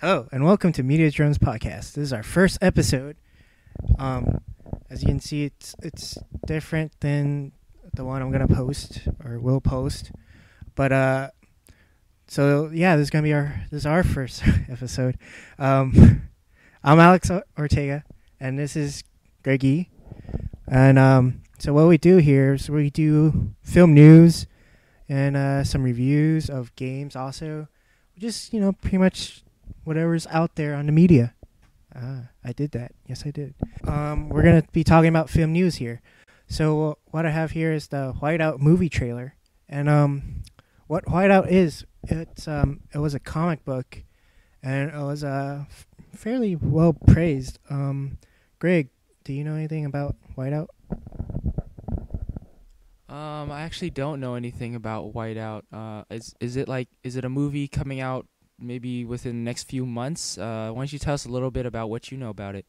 Hello, and welcome to Media Drones Podcast. This is our first episode. As you can see, it's different than the one I'm gonna post or will post. But so yeah, this is our first episode. I'm Alex Ortega, and this is Greggy. And so what we do here is we do film news and some reviews of games. Also, just pretty much whatever's out there on the media. I did that. Yes, I did. We're going to be talking about film news here. So what I have here is the Whiteout movie trailer. And what Whiteout is, it was a comic book, and it was fairly well praised. Greg, do you know anything about Whiteout? I actually don't know anything about Whiteout. Is it a movie coming out maybe within the next few months? Why don't you tell us a little bit about what you know about it?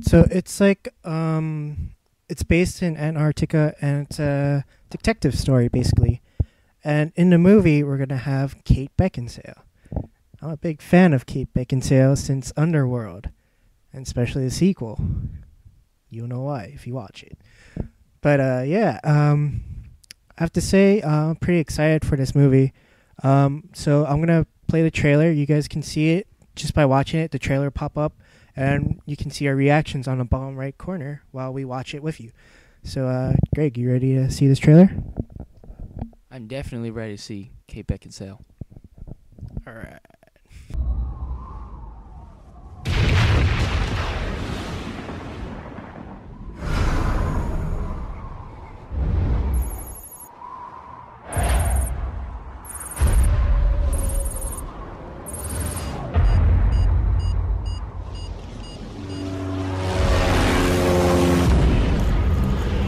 So it's like it's based in Antarctica, and it's a detective story basically. And in the movie, we're gonna have Kate Beckinsale. I'm a big fan of Kate Beckinsale since Underworld, and especially the sequel. You'll know why if you watch it. But I have to say I'm pretty excited for this movie. So I'm going to play the trailer. You guys can see it just by watching it. The trailer pop up, and you can see our reactions on the bottom right corner while we watch it with you. So, Greg, you ready to see this trailer? I'm definitely ready to see Kate Beckinsale. All right.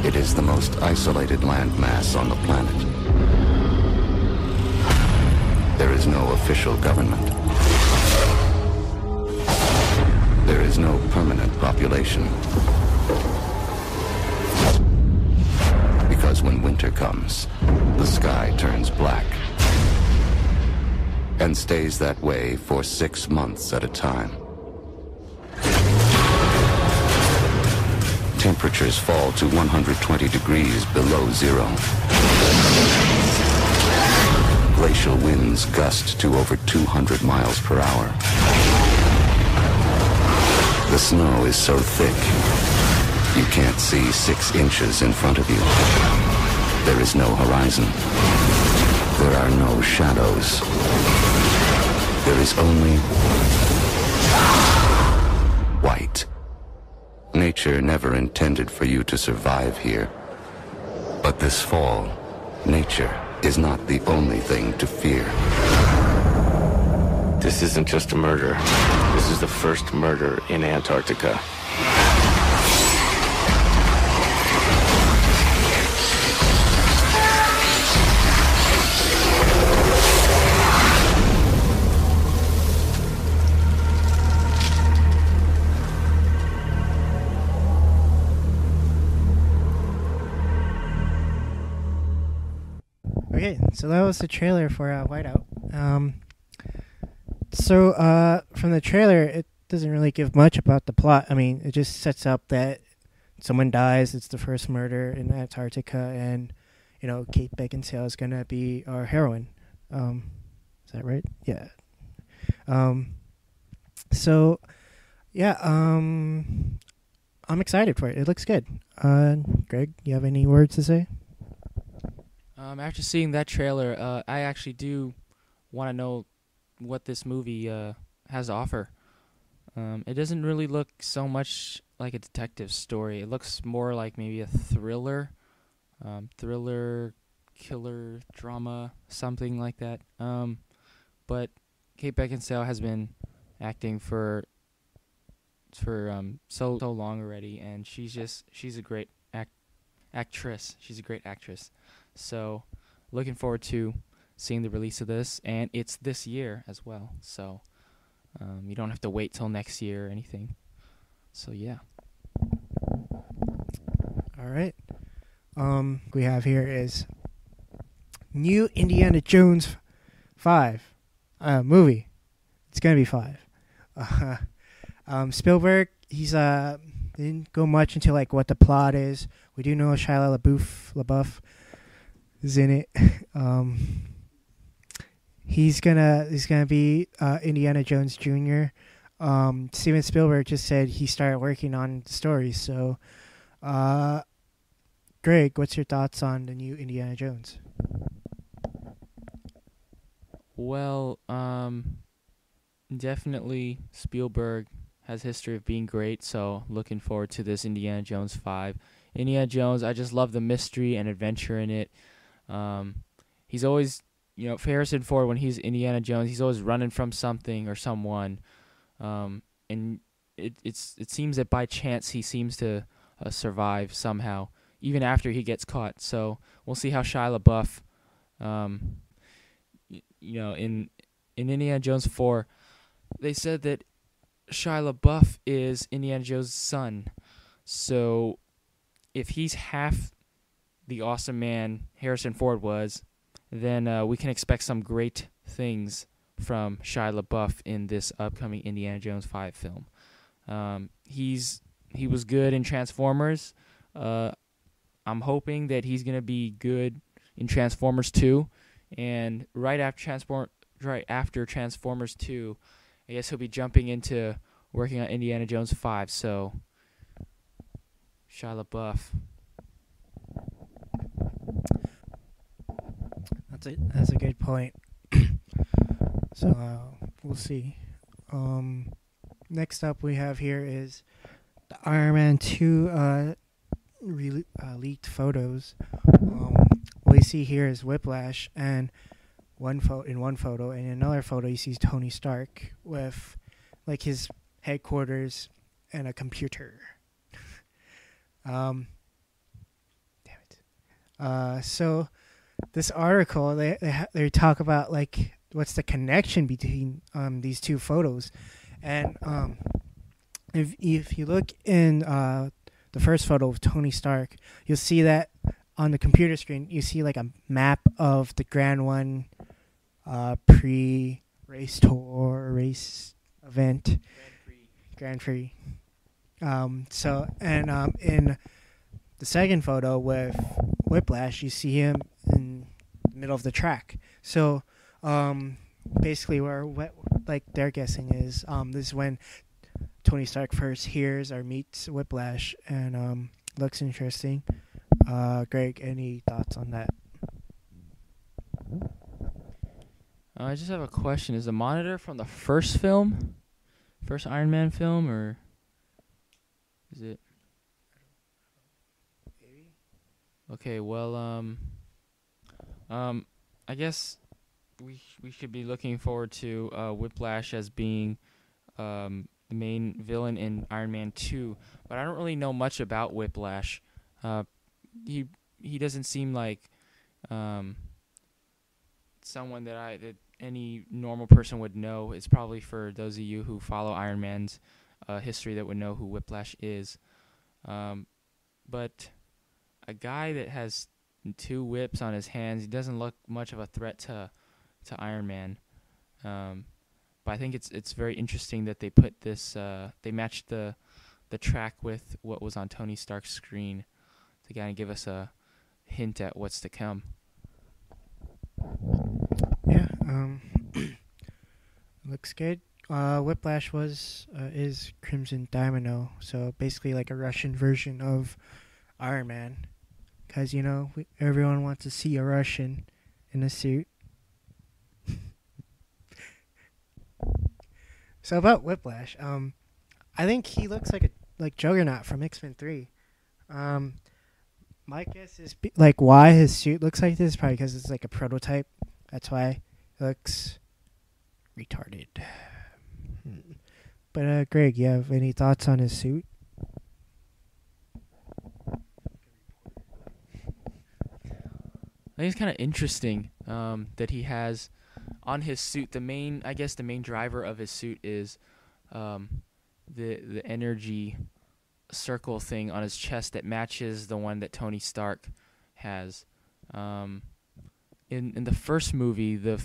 It is the most isolated landmass on the planet. There is no official government. There is no permanent population. Because when winter comes, the sky turns black and stays that way for 6 months at a time. Temperatures fall to 120 degrees below zero. Glacial winds gust to over 200 miles per hour. The snow is so thick, you can't see 6 inches in front of you. There is no horizon. There are no shadows. There is only white. Nature never intended for you to survive here. But this fall, nature is not the only thing to fear. This isn't just a murder. This is the first murder in Antarctica. Okay, so that was the trailer for Whiteout. So from the trailer, it doesn't really give much about the plot. I mean, it just sets up that someone dies. It's the first murder in Antarctica, and Kate Beckinsale is gonna be our heroine. Is that right? Yeah. So yeah, I'm excited for it. It looks good. Greg, you have any words to say? After seeing that trailer, I actually do want to know what this movie has to offer. It doesn't really look so much like a detective story. It looks more like maybe a thriller, killer drama, something like that. But Kate Beckinsale has been acting for so long already, and she's a great actress. She's a great actress. So, looking forward to seeing the release of this, and it's this year as well. So, you don't have to wait till next year or anything. So, yeah. All right. We have here is new Indiana Jones 5 movie. It's gonna be 5. Spielberg, he's didn't go much into like what the plot is. We do know Shia LaBeouf is in it. He's gonna be Indiana Jones Jr. Steven Spielberg just said he started working on the story. So, Greg, what's your thoughts on the new Indiana Jones? Well, definitely Spielberg has history of being great, so looking forward to this Indiana Jones 5. Indiana Jones, I just love the mystery and adventure in it. He's always, for Harrison Ford, when he's Indiana Jones, he's always running from something or someone. And it seems that by chance he seems to survive somehow, even after he gets caught. So we'll see how Shia LaBeouf, in Indiana Jones 4, they said that Shia LaBeouf is Indiana Jones' son. So if he's half the awesome man Harrison Ford was, then we can expect some great things from Shia LaBeouf in this upcoming Indiana Jones 5 film. He was good in Transformers. I'm hoping that he's going to be good in Transformers 2. And right after Transformers 2, I guess he'll be jumping into working on Indiana Jones 5. So, Shia LaBeouf. That's a good point. So we'll see. Next up we have here is the Iron Man 2 leaked photos. What you see here is Whiplash, and in one photo, and in another photo you see Tony Stark with like his headquarters and a computer. Damn it. So this article they talk about like what's the connection between these two photos, and if you look in the first photo of Tony Stark, you'll see that on the computer screen you see like a map of the Grand One pre-race tour race event, Grand Prix. So in the second photo with Whiplash, you see him in the middle of the track. So basically, like they're guessing is this is when Tony Stark first hears or meets Whiplash, and looks interesting. Greg, any thoughts on that? I just have a question. Is the monitor from the first Iron Man film, or is it? Okay, well, I guess we should be looking forward to Whiplash as being the main villain in Iron Man 2, but I don't really know much about Whiplash. He doesn't seem like someone that any normal person would know. It's probably for those of you who follow Iron Man's history that would know who Whiplash is. But a guy that has 2 whips on his hands, he doesn't look much of a threat to Iron Man. But I think it's very interesting that they put this they matched the track with what was on Tony Stark's screen to kind of give us a hint at what's to come. Yeah, looks good. Whiplash is Crimson Domino, so basically like a Russian version of Iron Man, because everyone wants to see a Russian in a suit. So about Whiplash, I think he looks like Juggernaut from X-Men 3. My guess is why his suit looks like this, probably because it's like a prototype. That's why it looks retarded. But Greg, you have any thoughts on his suit? I think it's kind of interesting that he has on his suit the main driver of his suit is the energy circle thing on his chest that matches the one that Tony Stark has. In the first movie, the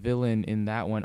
villain in that one